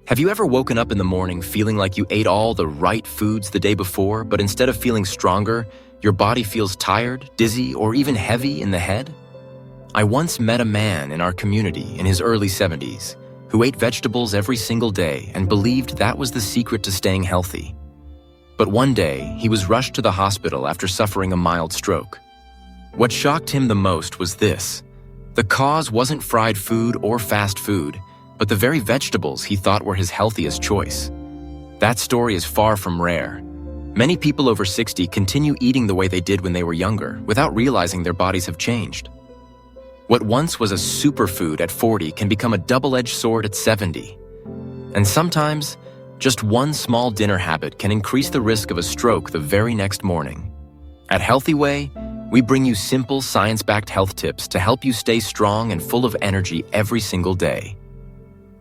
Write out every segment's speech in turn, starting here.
Have you ever woken up in the morning feeling like you ate all the right foods the day before, but instead of feeling stronger, your body feels tired, dizzy, or even heavy in the head? I once met a man in our community in his early 70s who ate vegetables every single day and believed that was the secret to staying healthy. But one day, he was rushed to the hospital after suffering a mild stroke. What shocked him the most was this: the cause wasn't fried food or fast food, but the very vegetables he thought were his healthiest choice. That story is far from rare. Many people over 60 continue eating the way they did when they were younger, without realizing their bodies have changed. What once was a superfood at 40 can become a double-edged sword at 70. And sometimes, just one small dinner habit can increase the risk of a stroke the very next morning. At Healthy Way, we bring you simple, science-backed health tips to help you stay strong and full of energy every single day.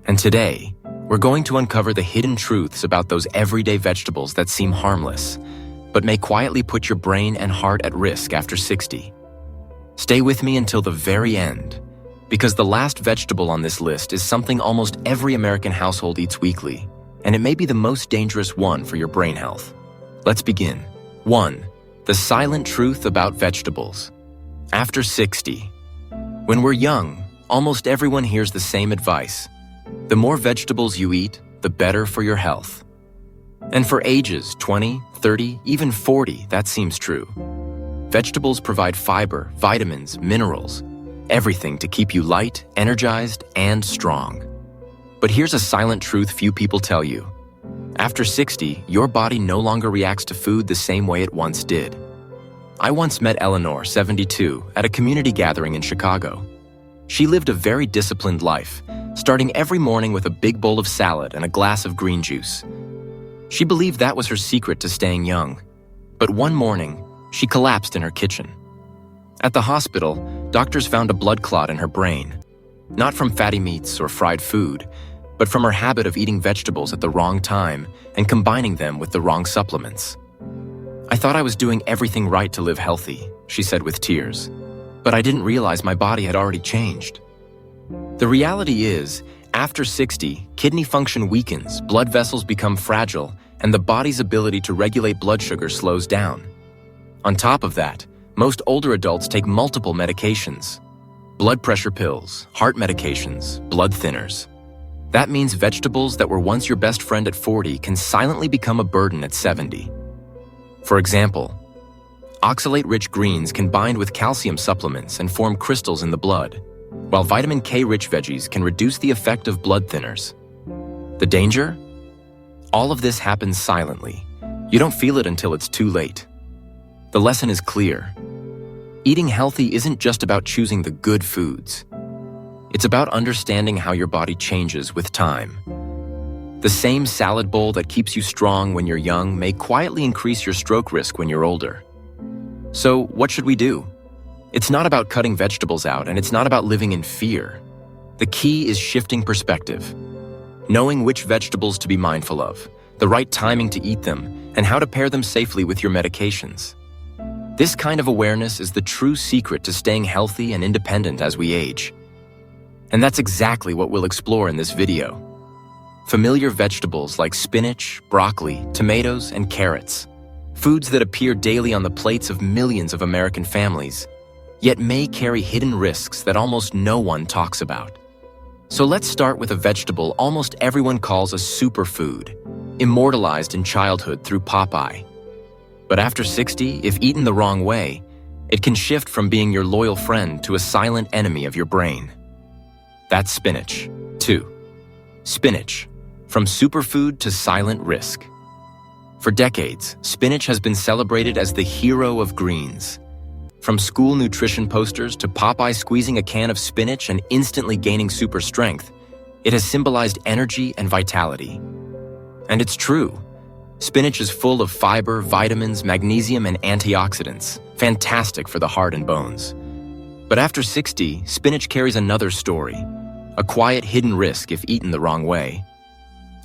And today, we're going to uncover the hidden truths about those everyday vegetables that seem harmless, but may quietly put your brain and heart at risk after 60. Stay with me until the very end, because the last vegetable on this list is something almost every American household eats weekly, and it may be the most dangerous one for your brain health. Let's begin. 1. The silent truth about vegetables. After 60. When we're young, almost everyone hears the same advice: the more vegetables you eat, the better for your health. And for ages 20, 30, even 40, that seems true. Vegetables provide fiber, vitamins, minerals, everything to keep you light, energized, and strong. But here's a silent truth few people tell you. After 60, your body no longer reacts to food the same way it once did. I once met Eleanor, 72, at a community gathering in Chicago. She lived a very disciplined life, starting every morning with a big bowl of salad and a glass of green juice. She believed that was her secret to staying young. But one morning, she collapsed in her kitchen. At the hospital, doctors found a blood clot in her brain, not from fatty meats or fried food, but from her habit of eating vegetables at the wrong time and combining them with the wrong supplements. "I thought I was doing everything right to live healthy," she said with tears, "but I didn't realize my body had already changed." The reality is, after 60, kidney function weakens, blood vessels become fragile, and the body's ability to regulate blood sugar slows down. On top of that, most older adults take multiple medications: blood pressure pills, heart medications, blood thinners. That means vegetables that were once your best friend at 40 can silently become a burden at 70. For example, oxalate-rich greens can bind with calcium supplements and form crystals in the blood, while vitamin K-rich veggies can reduce the effect of blood thinners. The danger? All of this happens silently. You don't feel it until it's too late. The lesson is clear. Eating healthy isn't just about choosing the good foods. It's about understanding how your body changes with time. The same salad bowl that keeps you strong when you're young may quietly increase your stroke risk when you're older. So, what should we do? It's not about cutting vegetables out, and it's not about living in fear. The key is shifting perspective. Knowing which vegetables to be mindful of, the right timing to eat them, and how to pair them safely with your medications. This kind of awareness is the true secret to staying healthy and independent as we age. And that's exactly what we'll explore in this video. Familiar vegetables like spinach, broccoli, tomatoes, and carrots. Foods that appear daily on the plates of millions of American families, yet may carry hidden risks that almost no one talks about. So let's start with a vegetable almost everyone calls a superfood, immortalized in childhood through Popeye. But after 60, if eaten the wrong way, it can shift from being your loyal friend to a silent enemy of your brain. That's spinach. 2. Spinach, from superfood to silent risk. For decades, spinach has been celebrated as the hero of greens. From school nutrition posters to Popeye squeezing a can of spinach and instantly gaining super strength, it has symbolized energy and vitality. And it's true. Spinach is full of fiber, vitamins, magnesium, and antioxidants, fantastic for the heart and bones. But after 60, spinach carries another story, a quiet hidden risk if eaten the wrong way.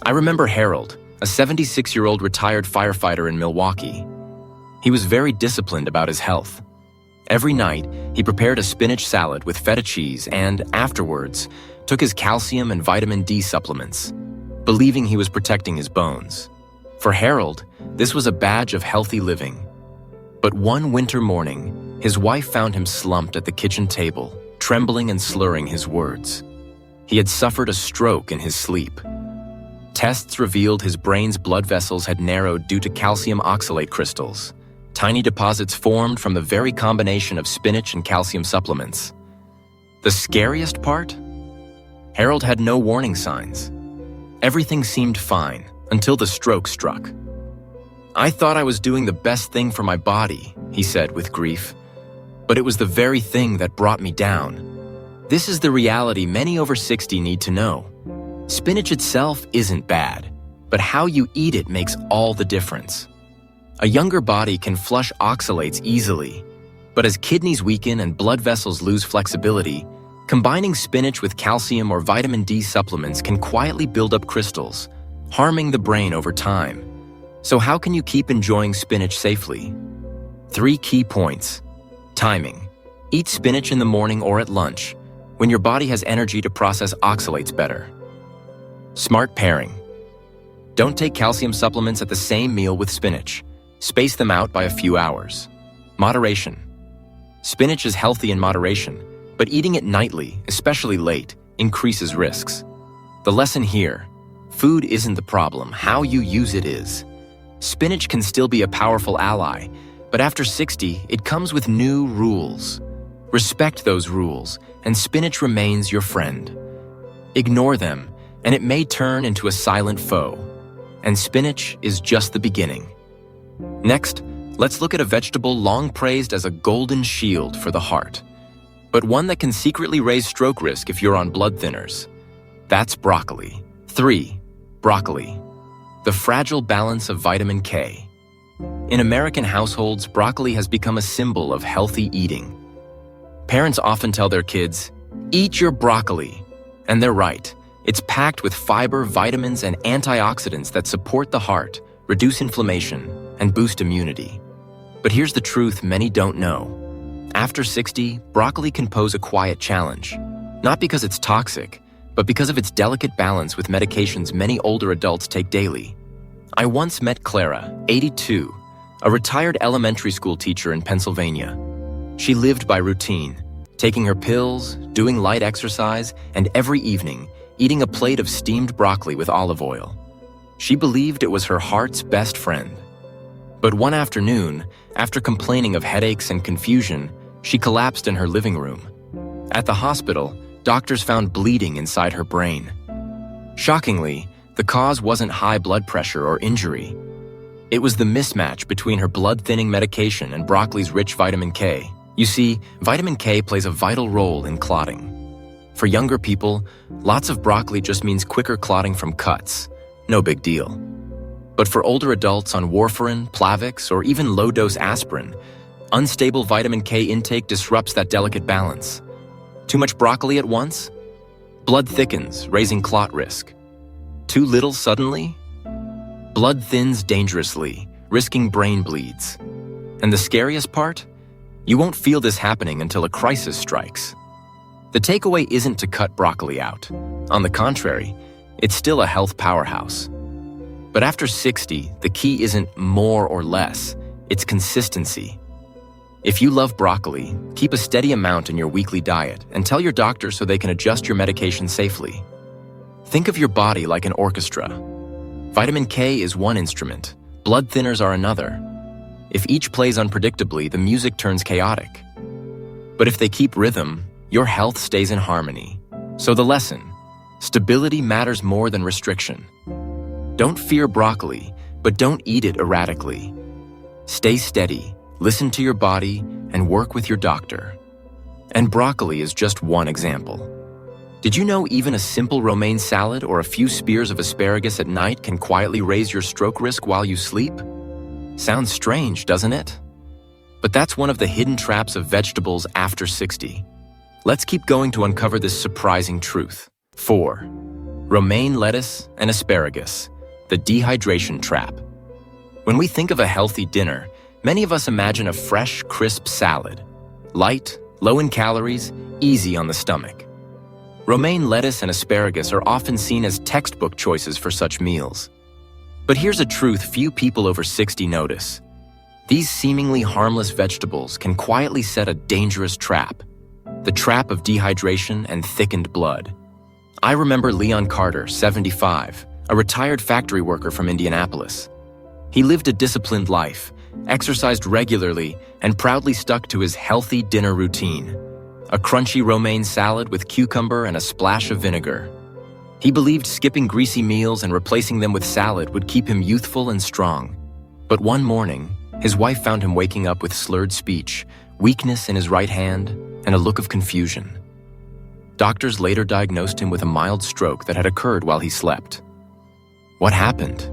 I remember Harold, a 76-year-old retired firefighter in Milwaukee. He was very disciplined about his health. Every night, he prepared a spinach salad with feta cheese and, afterwards, took his calcium and vitamin D supplements. believing he was protecting his bones. For Harold, this was a badge of healthy living. But one winter morning, his wife found him slumped at the kitchen table, trembling and slurring his words. He had suffered a stroke in his sleep. Tests revealed his brain's blood vessels had narrowed due to calcium oxalate crystals, tiny deposits formed from the very combination of spinach and calcium supplements. The scariest part? Harold had no warning signs. Everything seemed fine until the stroke struck. "I thought I was doing the best thing for my body," he said with grief. "But it was the very thing that brought me down." This is the reality many over 60 need to know. Spinach itself isn't bad, but how you eat it makes all the difference. A younger body can flush oxalates easily, but as kidneys weaken and blood vessels lose flexibility, combining spinach with calcium or vitamin D supplements can quietly build up crystals, harming the brain over time. So how can you keep enjoying spinach safely? 3 key points. Timing. Eat spinach in the morning or at lunch, when your body has energy to process oxalates better. Smart pairing. Don't take calcium supplements at the same meal with spinach. Space them out by a few hours. Moderation. Spinach is healthy in moderation, but eating it nightly, especially late, increases risks. The lesson here: food isn't the problem, how you use it is. Spinach can still be a powerful ally, but after 60, it comes with new rules. Respect those rules, and spinach remains your friend. Ignore them, and it may turn into a silent foe. And spinach is just the beginning. Next, let's look at a vegetable long praised as a golden shield for the heart, but one that can secretly raise stroke risk if you're on blood thinners. That's broccoli. 3. Broccoli. The fragile balance of vitamin K. In American households, broccoli has become a symbol of healthy eating. Parents often tell their kids, "Eat your broccoli." And they're right. It's packed with fiber, vitamins, and antioxidants that support the heart, reduce inflammation, and boost immunity. But here's the truth many don't know. After 60, broccoli can pose a quiet challenge. Not because it's toxic, but because of its delicate balance with medications many older adults take daily. I once met Clara, 82, a retired elementary school teacher in Pennsylvania. She lived by routine, taking her pills, doing light exercise, and every evening, eating a plate of steamed broccoli with olive oil. She believed it was her heart's best friend. But one afternoon, after complaining of headaches and confusion, she collapsed in her living room. At the hospital, doctors found bleeding inside her brain. Shockingly, the cause wasn't high blood pressure or injury. It was the mismatch between her blood-thinning medication and broccoli's rich vitamin K. You see, vitamin K plays a vital role in clotting. For younger people, lots of broccoli just means quicker clotting from cuts. No big deal. But for older adults on warfarin, Plavix, or even low-dose aspirin, unstable vitamin K intake disrupts that delicate balance. Too much broccoli at once? Blood thickens, raising clot risk. Too little suddenly? Blood thins dangerously, risking brain bleeds. And the scariest part? You won't feel this happening until a crisis strikes. The takeaway isn't to cut broccoli out. On the contrary, it's still a health powerhouse. But after 60, the key isn't more or less, it's consistency. If you love broccoli, keep a steady amount in your weekly diet and tell your doctor so they can adjust your medication safely. Think of your body like an orchestra. Vitamin K is one instrument, blood thinners are another. If each plays unpredictably, the music turns chaotic. But if they keep rhythm, your health stays in harmony. So the lesson: stability matters more than restriction. Don't fear broccoli, but don't eat it erratically. Stay steady, listen to your body, and work with your doctor. And broccoli is just one example. Did you know even a simple romaine salad or a few spears of asparagus at night can quietly raise your stroke risk while you sleep? Sounds strange, doesn't it? But that's one of the hidden traps of vegetables after 60. Let's keep going to uncover this surprising truth. 4. Romaine lettuce and asparagus, the dehydration trap. When we think of a healthy dinner, many of us imagine a fresh, crisp salad. Light, low in calories, easy on the stomach. Romaine lettuce and asparagus are often seen as textbook choices for such meals. But here's a truth few people over 60 notice. These seemingly harmless vegetables can quietly set a dangerous trap, the trap of dehydration and thickened blood. I remember Leon Carter, 75, a retired factory worker from Indianapolis. He lived a disciplined life, exercised regularly, and proudly stuck to his healthy dinner routine: a crunchy romaine salad with cucumber and a splash of vinegar. He believed skipping greasy meals and replacing them with salad would keep him youthful and strong. But one morning, his wife found him waking up with slurred speech, weakness in his right hand, and a look of confusion. Doctors later diagnosed him with a mild stroke that had occurred while he slept. What happened?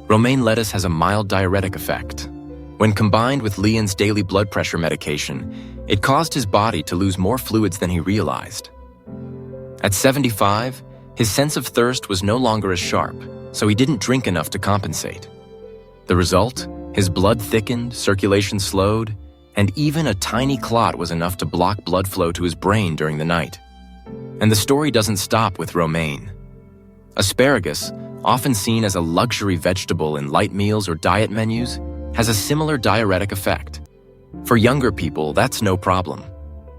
Romaine lettuce has a mild diuretic effect. When combined with Leon's daily blood pressure medication, it caused his body to lose more fluids than he realized. At 75, his sense of thirst was no longer as sharp, so he didn't drink enough to compensate. The result? His blood thickened, circulation slowed, and even a tiny clot was enough to block blood flow to his brain during the night. And the story doesn't stop with romaine. Asparagus, often seen as a luxury vegetable in light meals or diet menus, has a similar diuretic effect. For younger people, that's no problem.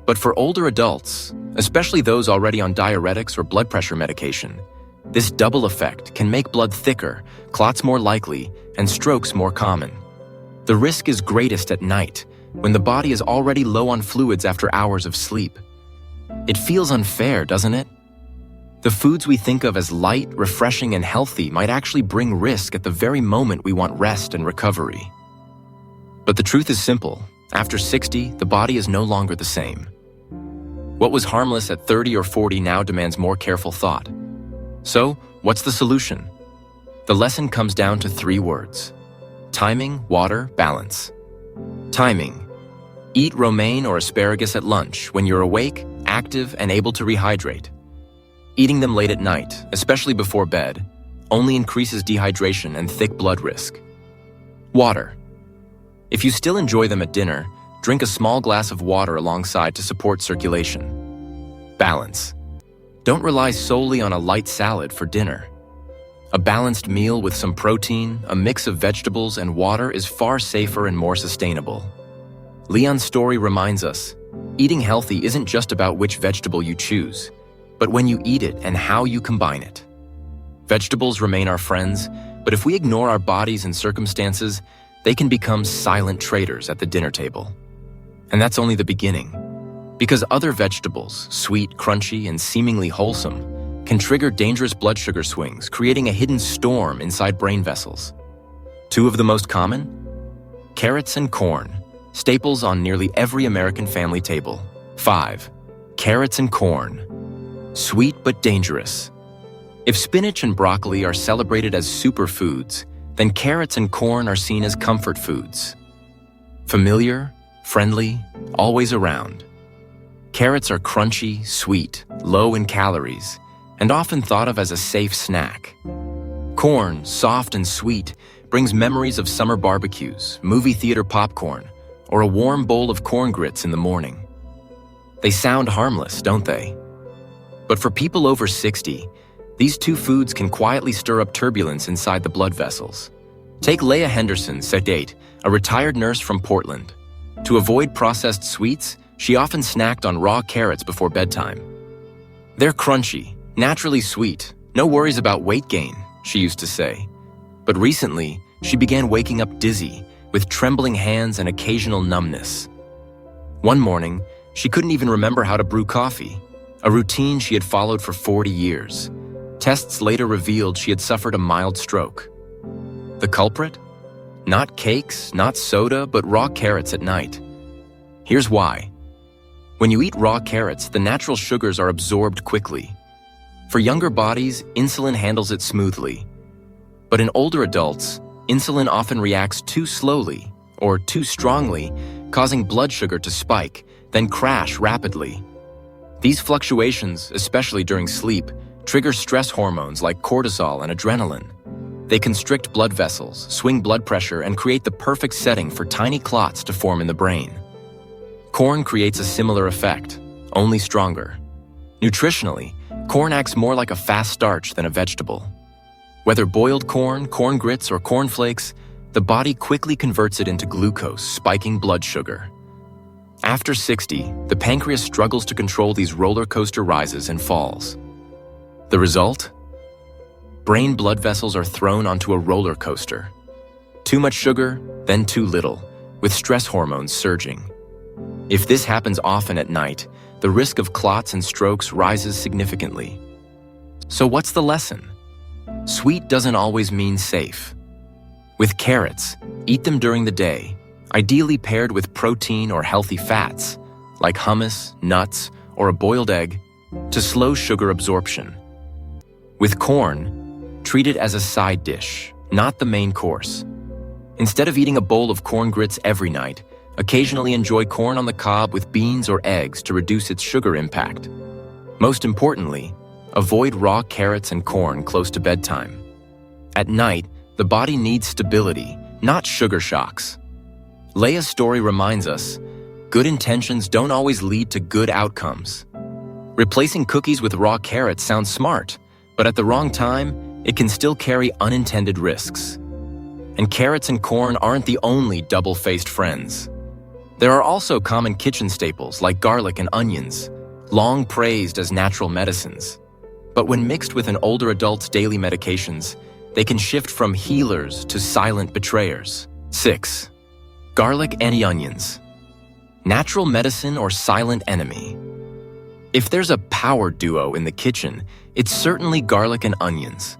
But for older adults, especially those already on diuretics or blood pressure medication, this double effect can make blood thicker, clots more likely, and strokes more common. The risk is greatest at night, when the body is already low on fluids after hours of sleep. It feels unfair, doesn't it? The foods we think of as light, refreshing, and healthy might actually bring risk at the very moment we want rest and recovery. But the truth is simple. After 60, the body is no longer the same. What was harmless at 30 or 40 now demands more careful thought. So, what's the solution? The lesson comes down to 3 words: timing, water, balance. Timing. Eat romaine or asparagus at lunch when you're awake, active, and able to rehydrate. Eating them late at night, especially before bed, only increases dehydration and thick blood risk. Water. If you still enjoy them at dinner, drink a small glass of water alongside to support circulation. Balance. Don't rely solely on a light salad for dinner. A balanced meal with some protein, a mix of vegetables, and water is far safer and more sustainable. Leon's story reminds us, eating healthy isn't just about which vegetable you choose, but when you eat it and how you combine it. Vegetables remain our friends, but if we ignore our bodies and circumstances, they can become silent traitors at the dinner table. And that's only the beginning. Because other vegetables, sweet, crunchy, and seemingly wholesome, can trigger dangerous blood sugar swings, creating a hidden storm inside brain vessels. 2 of the most common? Carrots and corn, staples on nearly every American family table. 5. Carrots and corn. Sweet but dangerous. If spinach and broccoli are celebrated as superfoods, then carrots and corn are seen as comfort foods. Familiar, friendly, always around. Carrots are crunchy, sweet, low in calories, and often thought of as a safe snack. Corn, soft and sweet, brings memories of summer barbecues, movie theater popcorn, or a warm bowl of corn grits in the morning. They sound harmless, don't they? But for people over 60, these 2 foods can quietly stir up turbulence inside the blood vessels. Take Leah Henderson, 78, a retired nurse from Portland. To avoid processed sweets, she often snacked on raw carrots before bedtime. They're crunchy, naturally sweet, no worries about weight gain, she used to say. But recently, she began waking up dizzy, with trembling hands and occasional numbness. One morning, she couldn't even remember how to brew coffee, a routine she had followed for 40 years. Tests later revealed she had suffered a mild stroke. The culprit? Not cakes, not soda, but raw carrots at night. Here's why. When you eat raw carrots, the natural sugars are absorbed quickly. For younger bodies, insulin handles it smoothly. But in older adults, insulin often reacts too slowly or too strongly, causing blood sugar to spike, then crash rapidly. These fluctuations, especially during sleep, trigger stress hormones like cortisol and adrenaline. They constrict blood vessels, swing blood pressure, and create the perfect setting for tiny clots to form in the brain. Corn creates a similar effect, only stronger. Nutritionally, corn acts more like a fast starch than a vegetable. Whether boiled corn, corn grits, or corn flakes, the body quickly converts it into glucose, spiking blood sugar. After 60, the pancreas struggles to control these roller coaster rises and falls. The result? Brain blood vessels are thrown onto a roller coaster. Too much sugar, then too little, with stress hormones surging. If this happens often at night, the risk of clots and strokes rises significantly. So what's the lesson? Sweet doesn't always mean safe. With carrots, eat them during the day, ideally paired with protein or healthy fats, like hummus, nuts, or a boiled egg, to slow sugar absorption. With corn, treat it as a side dish, not the main course. Instead of eating a bowl of corn grits every night, occasionally enjoy corn on the cob with beans or eggs to reduce its sugar impact. Most importantly, avoid raw carrots and corn close to bedtime. At night, the body needs stability, not sugar shocks. Leia's story reminds us, good intentions don't always lead to good outcomes. Replacing cookies with raw carrots sounds smart, but at the wrong time, it can still carry unintended risks. And carrots and corn aren't the only double-faced friends. There are also common kitchen staples like garlic and onions, long praised as natural medicines. But when mixed with an older adult's daily medications, they can shift from healers to silent betrayers. 6. Garlic and onions. Natural medicine or silent enemy? If there's a power duo in the kitchen, it's certainly garlic and onions.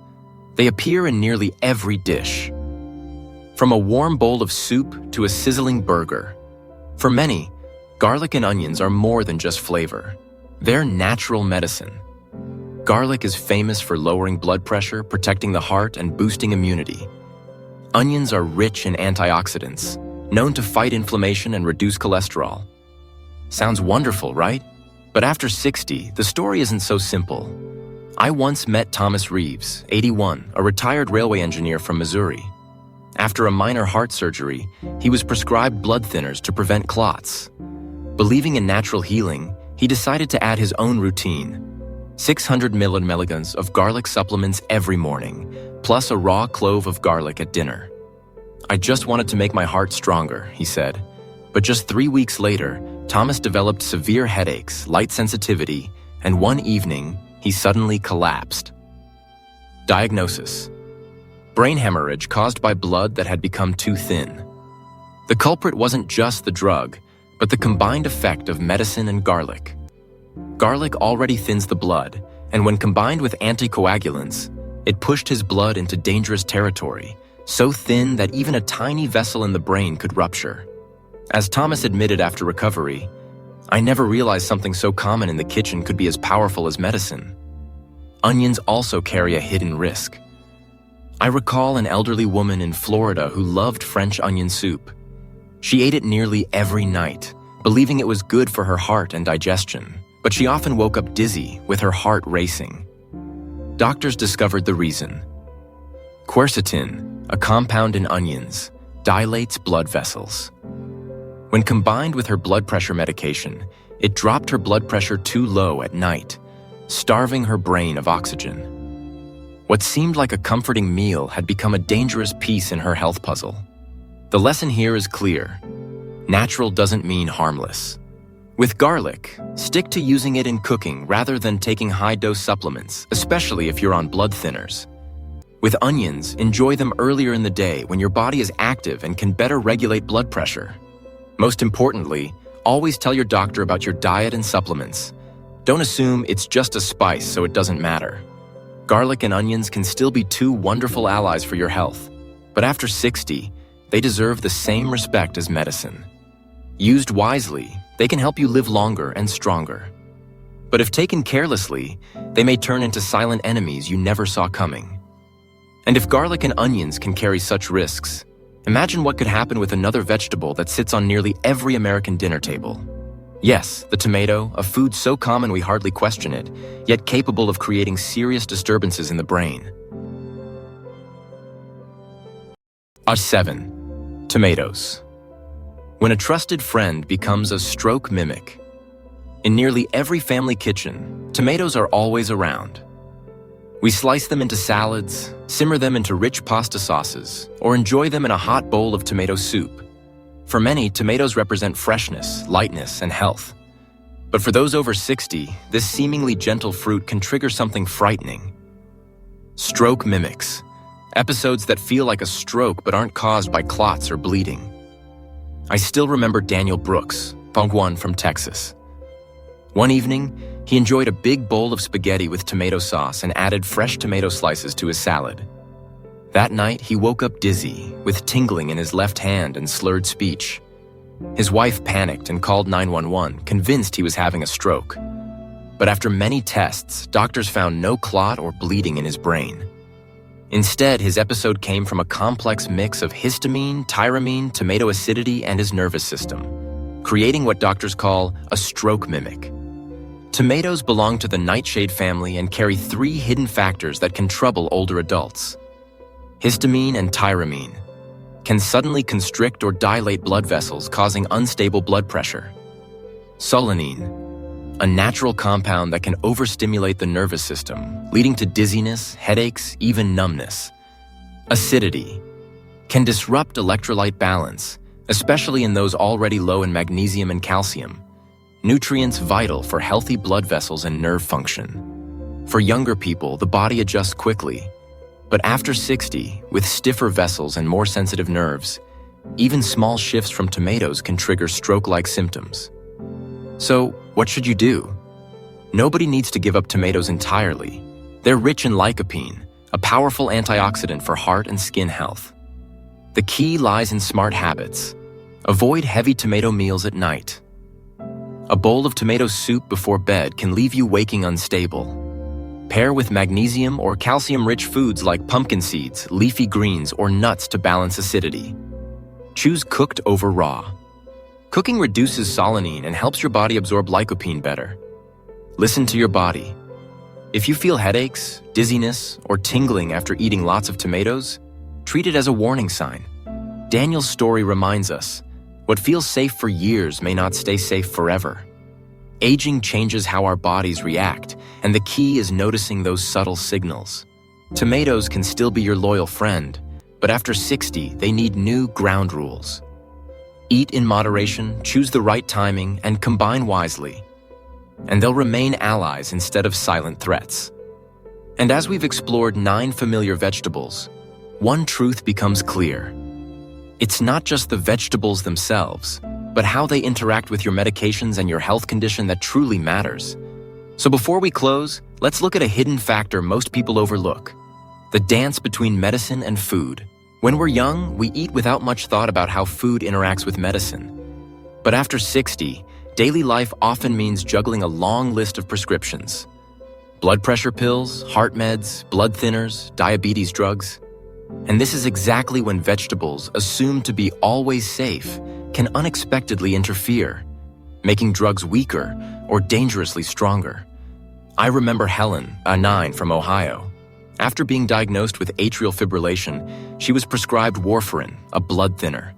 They appear in nearly every dish. From a warm bowl of soup to a sizzling burger. For many, garlic and onions are more than just flavor. They're natural medicine. Garlic is famous for lowering blood pressure, protecting the heart, and boosting immunity. Onions are rich in antioxidants, known to fight inflammation and reduce cholesterol. Sounds wonderful, right? But after 60, the story isn't so simple. I once met Thomas Reeves, 81, a retired railway engineer from Missouri. After a minor heart surgery, he was prescribed blood thinners to prevent clots. Believing in natural healing, he decided to add his own routine: 600 milligrams of garlic supplements every morning, plus a raw clove of garlic at dinner. I just wanted to make my heart stronger, he said. But just 3 weeks later, Thomas developed severe headaches, light sensitivity, and one evening, he suddenly collapsed. Diagnosis: brain hemorrhage caused by blood that had become too thin. The culprit wasn't just the drug, but the combined effect of medicine and garlic. Garlic already thins the blood, and when combined with anticoagulants, it pushed his blood into dangerous territory, so thin that even a tiny vessel in the brain could rupture. As Thomas admitted after recovery, "I never realized something so common in the kitchen could be as powerful as medicine." Onions also carry a hidden risk. I recall an elderly woman in Florida who loved French onion soup. She ate it nearly every night, believing it was good for her heart and digestion, but she often woke up dizzy with her heart racing. Doctors discovered the reason. Quercetin, a compound in onions, dilates blood vessels. When combined with her blood pressure medication, it dropped her blood pressure too low at night, starving her brain of oxygen. What seemed like a comforting meal had become a dangerous piece in her health puzzle. The lesson here is clear. Natural doesn't mean harmless. With garlic, stick to using it in cooking rather than taking high-dose supplements, especially if you're on blood thinners. With onions, enjoy them earlier in the day when your body is active and can better regulate blood pressure. Most importantly, always tell your doctor about your diet and supplements. Don't assume it's just a spice so it doesn't matter. Garlic and onions can still be two wonderful allies for your health, but after 60, they deserve the same respect as medicine. Used wisely, they can help you live longer and stronger. But if taken carelessly, they may turn into silent enemies you never saw coming. And if garlic and onions can carry such risks, imagine what could happen with another vegetable that sits on nearly every American dinner table. Yes, the tomato, a food so common we hardly question it, yet capable of creating serious disturbances in the brain. 7. Tomatoes. When a trusted friend becomes a stroke mimic. In nearly every family kitchen, Tomatoes are always around. We slice them into salads, simmer them into rich pasta sauces, or enjoy them in a hot bowl of tomato soup. For many, tomatoes represent freshness, lightness, and health. But for those over 60, this seemingly gentle fruit can trigger something frightening. Stroke mimics, episodes that feel like a stroke but aren't caused by clots or bleeding. I still remember Daniel Brooks, Pongwan from Texas. One evening, he enjoyed a big bowl of spaghetti with tomato sauce and added fresh tomato slices to his salad. That night, he woke up dizzy, with tingling in his left hand and slurred speech. His wife panicked and called 911, convinced he was having a stroke. But after many tests, doctors found no clot or bleeding in his brain. Instead, his episode came from a complex mix of histamine, tyramine, tomato acidity, and his nervous system, creating what doctors call a stroke mimic. Tomatoes belong to the nightshade family and carry 3 hidden factors that can trouble older adults. Histamine and tyramine can suddenly constrict or dilate blood vessels, causing unstable blood pressure. Solanine, a natural compound that can overstimulate the nervous system, leading to dizziness, headaches, even numbness. Acidity can disrupt electrolyte balance, especially in those already low in magnesium and calcium, nutrients vital for healthy blood vessels and nerve function. For younger people, the body adjusts quickly. But after 60, with stiffer vessels and more sensitive nerves, even small shifts from tomatoes can trigger stroke-like symptoms. So, what should you do? Nobody needs to give up tomatoes entirely. They're rich in lycopene, a powerful antioxidant for heart and skin health. The key lies in smart habits. Avoid heavy tomato meals at night. A bowl of tomato soup before bed can leave you waking unstable. Pair with magnesium or calcium-rich foods like pumpkin seeds, leafy greens, or nuts to balance acidity. Choose cooked over raw. Cooking reduces solanine and helps your body absorb lycopene better. Listen to your body. If you feel headaches, dizziness, or tingling after eating lots of tomatoes, treat it as a warning sign. Daniel's story reminds us, what feels safe for years may not stay safe forever. Aging changes how our bodies react, and the key is noticing those subtle signals. Tomatoes can still be your loyal friend, but after 60, they need new ground rules. Eat in moderation, choose the right timing, and combine wisely. And they'll remain allies instead of silent threats. And as we've explored 9 familiar vegetables, one truth becomes clear. It's not just the vegetables themselves, but how they interact with your medications and your health condition that truly matters. So before we close, let's look at a hidden factor most people overlook: the dance between medicine and food. When we're young, we eat without much thought about how food interacts with medicine. But after 60, daily life often means juggling a long list of prescriptions. Blood pressure pills, heart meds, blood thinners, diabetes drugs. And this is exactly when vegetables, assumed to be always safe, can unexpectedly interfere, making drugs weaker or dangerously stronger. I remember Helen, a 9 from Ohio. After being diagnosed with atrial fibrillation, she was prescribed warfarin, a blood thinner.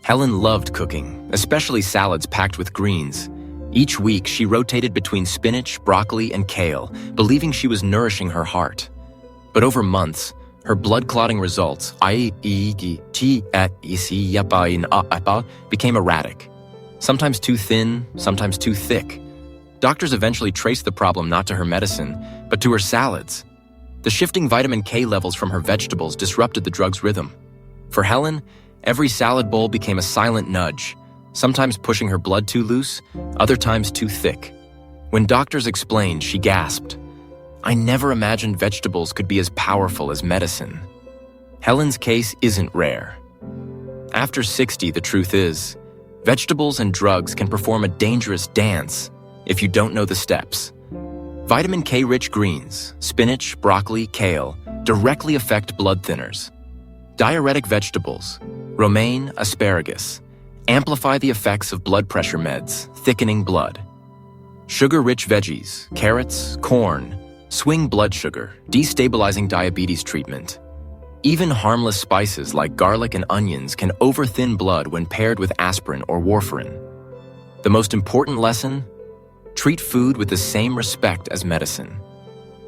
Helen loved cooking, especially salads packed with greens. Each week, she rotated between spinach, broccoli, and kale, believing she was nourishing her heart. But over months, her blood clotting results became erratic, sometimes too thin, sometimes too thick. Doctors eventually traced the problem not to her medicine, but to her salads. The shifting vitamin K levels from her vegetables disrupted the drug's rhythm. For Helen, every salad bowl became a silent nudge, sometimes pushing her blood too loose, other times too thick. When doctors explained, she gasped, "I never imagined vegetables could be as powerful as medicine." Helen's case isn't rare. After 60, the truth is, vegetables and drugs can perform a dangerous dance if you don't know the steps. Vitamin K-rich greens, spinach, broccoli, kale, directly affect blood thinners. Diuretic vegetables, romaine, asparagus, amplify the effects of blood pressure meds, thickening blood. Sugar-rich veggies, carrots, corn, swing blood sugar, destabilizing diabetes treatment. Even harmless spices like garlic and onions can overthin blood when paired with aspirin or warfarin. The most important lesson? Treat food with the same respect as medicine.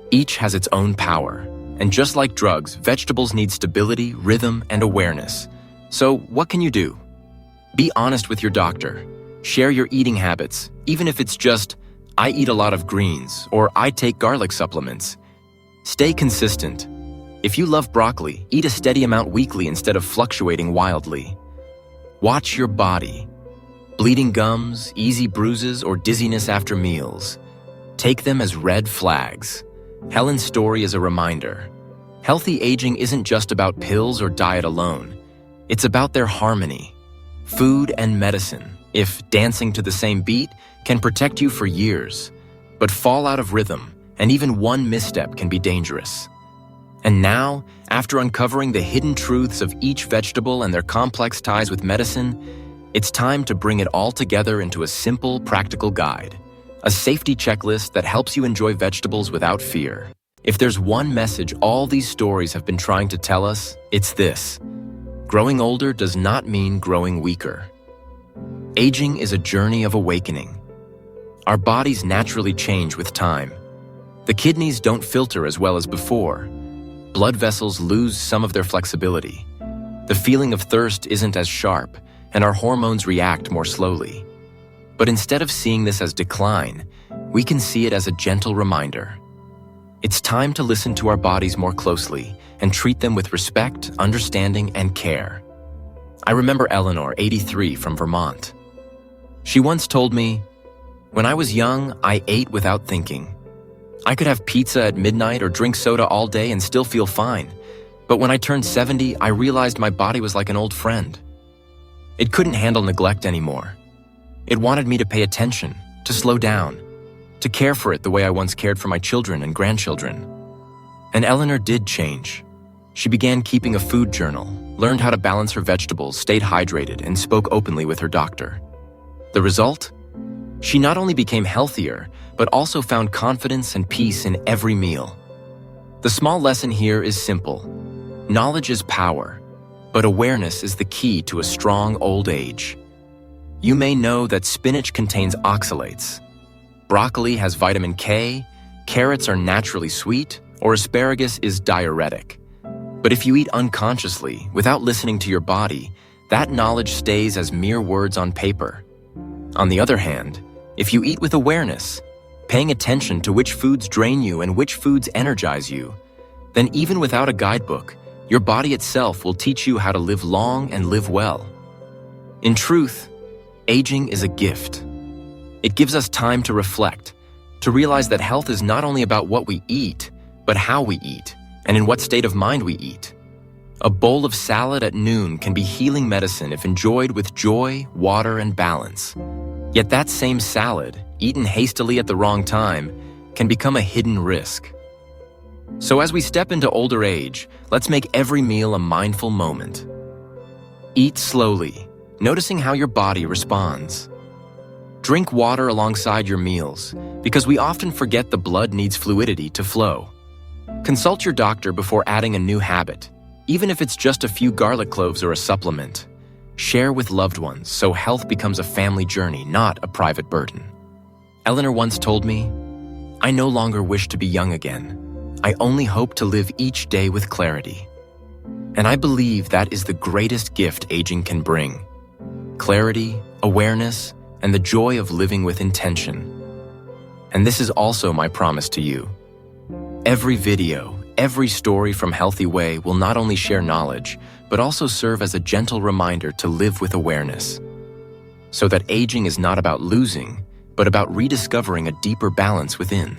Each has its own power, and just like drugs, vegetables need stability, rhythm, and awareness. So what can you do? Be honest with your doctor. Share your eating habits, even if it's just, I eat a lot of greens, or I take garlic supplements. Stay consistent. If you love broccoli, eat a steady amount weekly instead of fluctuating wildly. Watch your body. Bleeding gums, easy bruises, or dizziness after meals. Take them as red flags. Helen's story is a reminder. Healthy aging isn't just about pills or diet alone. It's about their harmony. Food and medicine, if dancing to the same beat, can protect you for years. But fall out of rhythm, and even one misstep can be dangerous. And now, after uncovering the hidden truths of each vegetable and their complex ties with medicine, it's time to bring it all together into a simple, practical guide. A safety checklist that helps you enjoy vegetables without fear. If there's one message all these stories have been trying to tell us, it's this. Growing older does not mean growing weaker. Aging is a journey of awakening. Our bodies naturally change with time. The kidneys don't filter as well as before. Blood vessels lose some of their flexibility. The feeling of thirst isn't as sharp, and our hormones react more slowly. But instead of seeing this as decline, we can see it as a gentle reminder. It's time to listen to our bodies more closely and treat them with respect, understanding, and care. I remember Eleanor, 83, from Vermont. She once told me, "When I was young, I ate without thinking. I could have pizza at midnight or drink soda all day and still feel fine. But when I turned 70, I realized my body was like an old friend. It couldn't handle neglect anymore. It wanted me to pay attention, to slow down, to care for it the way I once cared for my children and grandchildren." And Eleanor did change. She began keeping a food journal, learned how to balance her vegetables, stayed hydrated, and spoke openly with her doctor. The result? She not only became healthier, but also found confidence and peace in every meal. The small lesson here is simple. Knowledge is power, but awareness is the key to a strong old age. You may know that spinach contains oxalates. Broccoli has vitamin K, carrots are naturally sweet, or asparagus is diuretic. But if you eat unconsciously, without listening to your body, that knowledge stays as mere words on paper. On the other hand, if you eat with awareness, paying attention to which foods drain you and which foods energize you, then even without a guidebook, your body itself will teach you how to live long and live well. In truth, aging is a gift. It gives us time to reflect, to realize that health is not only about what we eat, but how we eat, and in what state of mind we eat. A bowl of salad at noon can be healing medicine if enjoyed with joy, water, and balance. Yet that same salad, eaten hastily at the wrong time, can become a hidden risk. So as we step into older age, let's make every meal a mindful moment. Eat slowly, noticing how your body responds. Drink water alongside your meals, because we often forget the blood needs fluidity to flow. Consult your doctor before adding a new habit, even if it's just a few garlic cloves or a supplement. Share with loved ones so health becomes a family journey, not a private burden. Eleanor once told me, "I no longer wish to be young again. I only hope to live each day with clarity." And I believe that is the greatest gift aging can bring. Clarity, awareness, and the joy of living with intention. And this is also my promise to you. Every video, every story from Healthy Way will not only share knowledge, but also serve as a gentle reminder to live with awareness. So that aging is not about losing, but about rediscovering a deeper balance within.